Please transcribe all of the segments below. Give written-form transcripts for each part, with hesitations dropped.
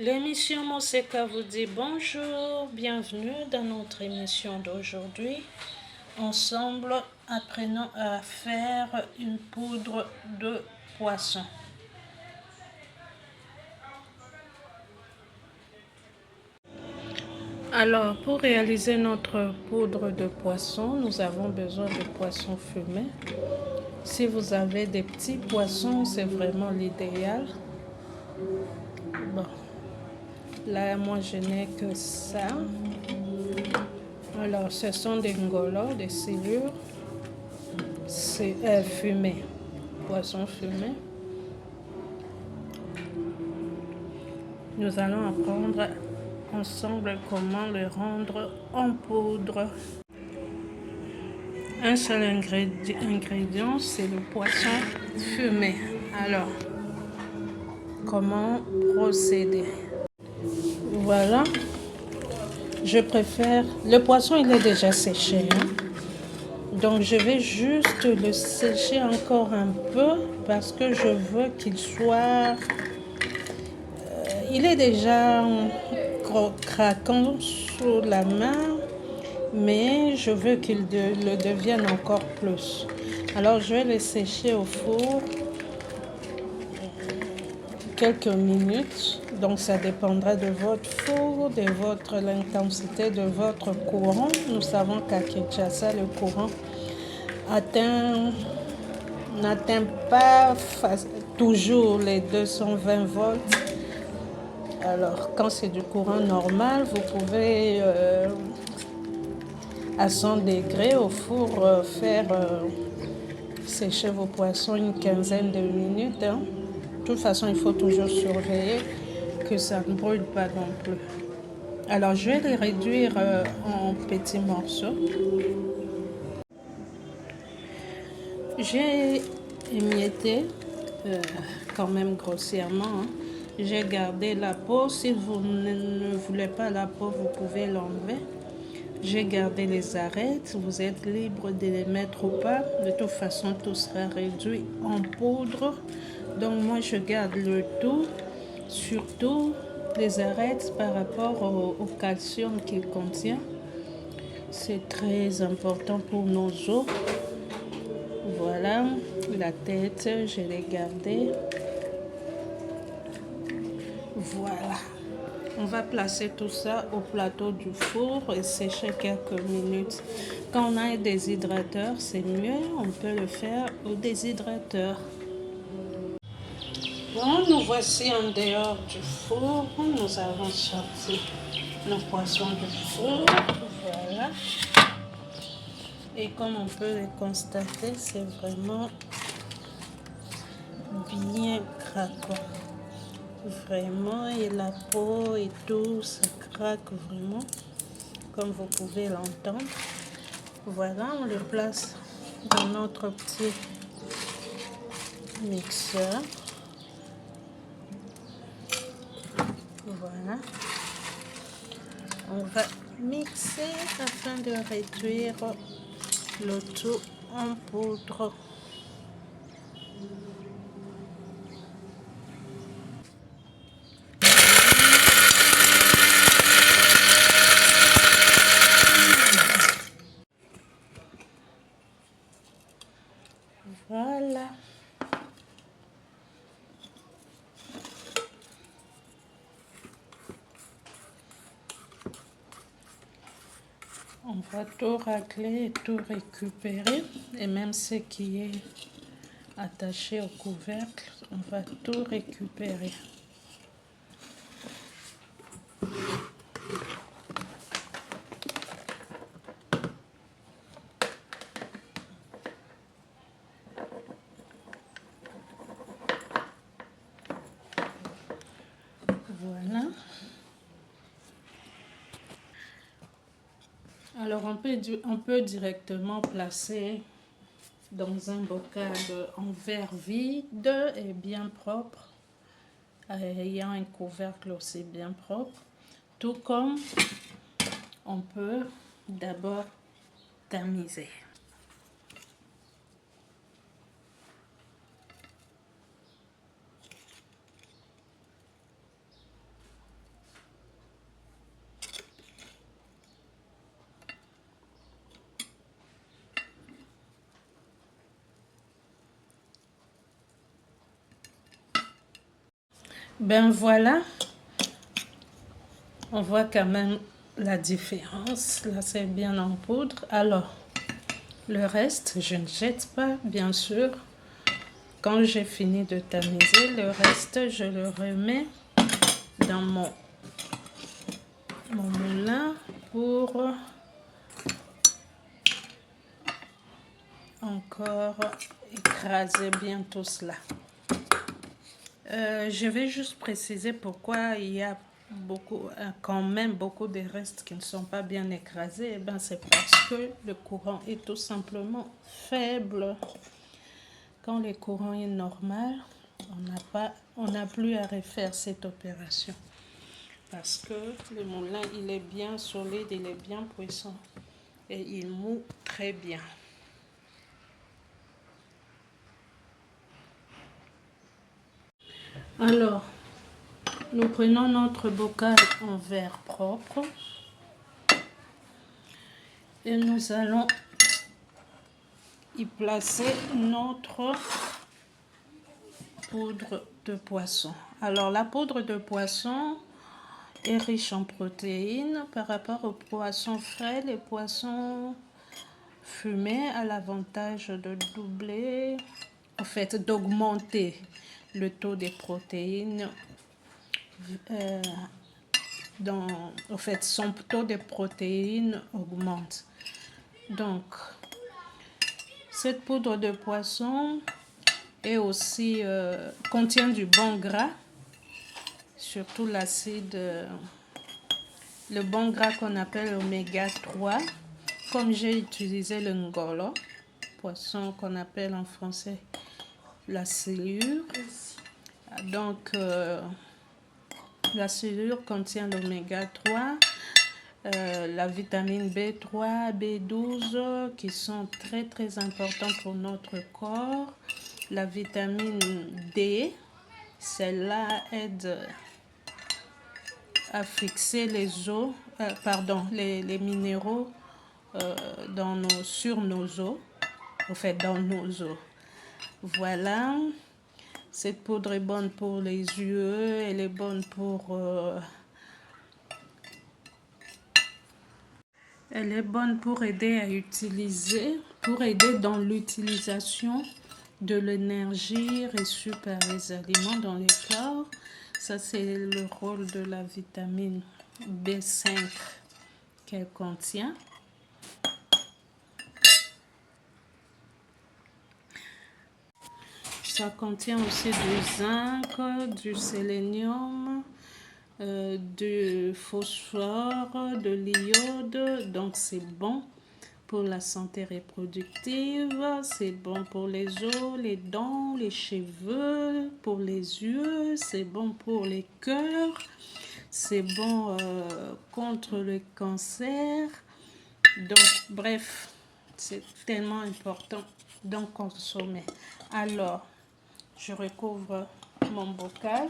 L'émission Moseka vous dit bonjour, bienvenue dans notre émission d'aujourd'hui. Ensemble, apprenons à faire une poudre de poisson. Alors, pour réaliser notre poudre de poisson, nous avons besoin de poissons fumés. Si vous avez des petits poissons, c'est vraiment l'idéal. Bon, là, moi, je n'ai que ça. Alors, ce sont des ngolos, des silures. C'est fumé, poisson fumé. Nous allons apprendre ensemble comment le rendre en poudre. Un seul ingrédient, c'est le poisson fumé. Alors, comment procéder? Voilà. Je préfère... Le poisson, il est déjà séché. Donc, je vais juste le sécher encore un peu parce que je veux qu'il soit... il est déjà craquant sous la main, mais je veux qu'il le devienne encore plus. Alors, je vais le sécher au four quelques minutes. Donc, ça dépendra de votre four, de l'intensité de votre courant. Nous savons qu'à Kinshasa, le courant n'atteint pas toujours les 220 volts. Alors, quand c'est du courant normal, vous pouvez à 100 degrés au four faire sécher vos poissons une quinzaine de minutes. De toute façon, il faut toujours surveiller que ça ne brûle pas non plus. Alors, je vais les réduire en petits morceaux. J'ai émietté quand même grossièrement. J'ai gardé la peau. Si vous ne voulez pas la peau, vous pouvez l'enlever. J'ai gardé les arêtes. Vous êtes libre de les mettre ou pas. De toute façon, tout sera réduit en poudre. Donc moi, je garde le tout. Surtout les arêtes par rapport au calcium qu'il contient. C'est très important pour nos os. Voilà, la tête, je l'ai gardée. Voilà. On va placer tout ça au plateau du four et sécher quelques minutes. Quand on a un déshydrateur, c'est mieux. On peut le faire au déshydrateur. Bon, nous voici en dehors du four. Nous avons sorti nos poissons du four. Voilà. Et comme on peut le constater, c'est vraiment bien craquant. Vraiment, et la peau et tout, ça craque vraiment, comme vous pouvez l'entendre. Voilà, on le place dans notre petit mixeur. Voilà. On va mixer afin de réduire le tout en poudre. Voilà. On va tout racler et tout récupérer. Et même ce qui est attaché au couvercle, on va tout récupérer. Voilà. Alors on peut directement placer dans un bocal en verre vide et bien propre, ayant un couvercle aussi bien propre. Tout comme on peut d'abord tamiser. Ben voilà, on voit quand même la différence. Là, c'est bien en poudre. Alors, le reste, je ne jette pas, bien sûr. Quand j'ai fini de tamiser, le reste, je le remets dans mon moulin pour encore écraser bien tout cela. Je vais juste préciser pourquoi il y a quand même beaucoup de restes qui ne sont pas bien écrasés. Eh ben, c'est parce que le courant est tout simplement faible. Quand le courant est normal, on n'a plus à refaire cette opération. Parce que le moulin, il est bien solide, il est bien puissant. Et il moud très bien. Alors, nous prenons notre bocal en verre propre. Et nous allons y placer notre poudre de poisson. Alors, la poudre de poisson est riche en protéines par rapport aux poissons frais. Les poissons fumés a l'avantage de doubler, en fait, d'augmenter le taux des protéines. En fait, son taux de protéines augmente. Donc, cette poudre de poisson est aussi contient du bon gras, surtout l'acide, le bon gras qu'on appelle oméga 3. Comme j'ai utilisé le ngolo, poisson qu'on appelle en français la silure. Donc, la silure contient l'oméga 3. La vitamine B3, B12 qui sont très très importants pour notre corps. La vitamine D, celle-là aide à fixer les os, les minéraux sur nos os, en fait dans nos os. Voilà, cette poudre est bonne pour les yeux, elle est bonne pour... Elle est bonne pour aider dans l'utilisation de l'énergie reçue par les aliments dans le corps. Ça, c'est le rôle de la vitamine B5 qu'elle contient. Ça contient aussi du zinc, du sélénium, du phosphore, de l'iode, donc c'est bon pour la santé reproductive, c'est bon pour les os, les dents, les cheveux, pour les yeux, c'est bon pour les cœurs, c'est bon contre le cancer. Donc bref, c'est tellement important d'en consommer. Alors, je recouvre mon bocal.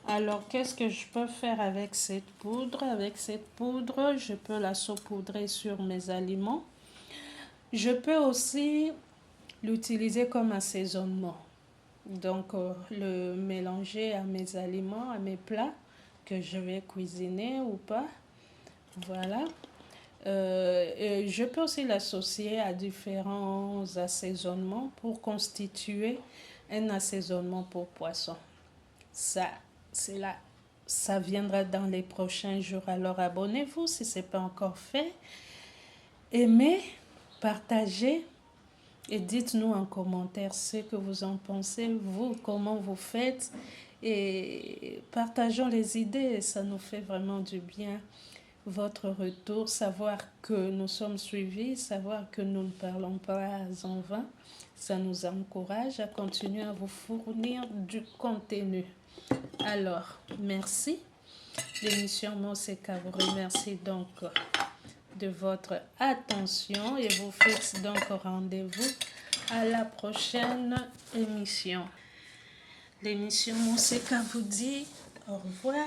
Alors, qu'est-ce que je peux faire avec cette poudre? Avec cette poudre, je peux la saupoudrer sur mes aliments. Je peux aussi l'utiliser comme assaisonnement. Donc, le mélanger à mes aliments, à mes plats que je vais cuisiner ou pas. Voilà. Je peux aussi l'associer à différents assaisonnements pour constituer un assaisonnement pour poisson. Ça viendra dans les prochains jours. Alors abonnez-vous si ce n'est pas encore fait. Aimez, partagez et dites-nous en commentaire ce que vous en pensez, vous, comment vous faites. Et partageons les idées, ça nous fait vraiment du bien. Votre retour, savoir que nous sommes suivis, savoir que nous ne parlons pas en vain, ça nous encourage à continuer à vous fournir du contenu. Alors, merci. L'émission Moseka vous remercie donc de votre attention et vous fixe donc rendez-vous à la prochaine émission. L'émission Moseka vous dit au revoir.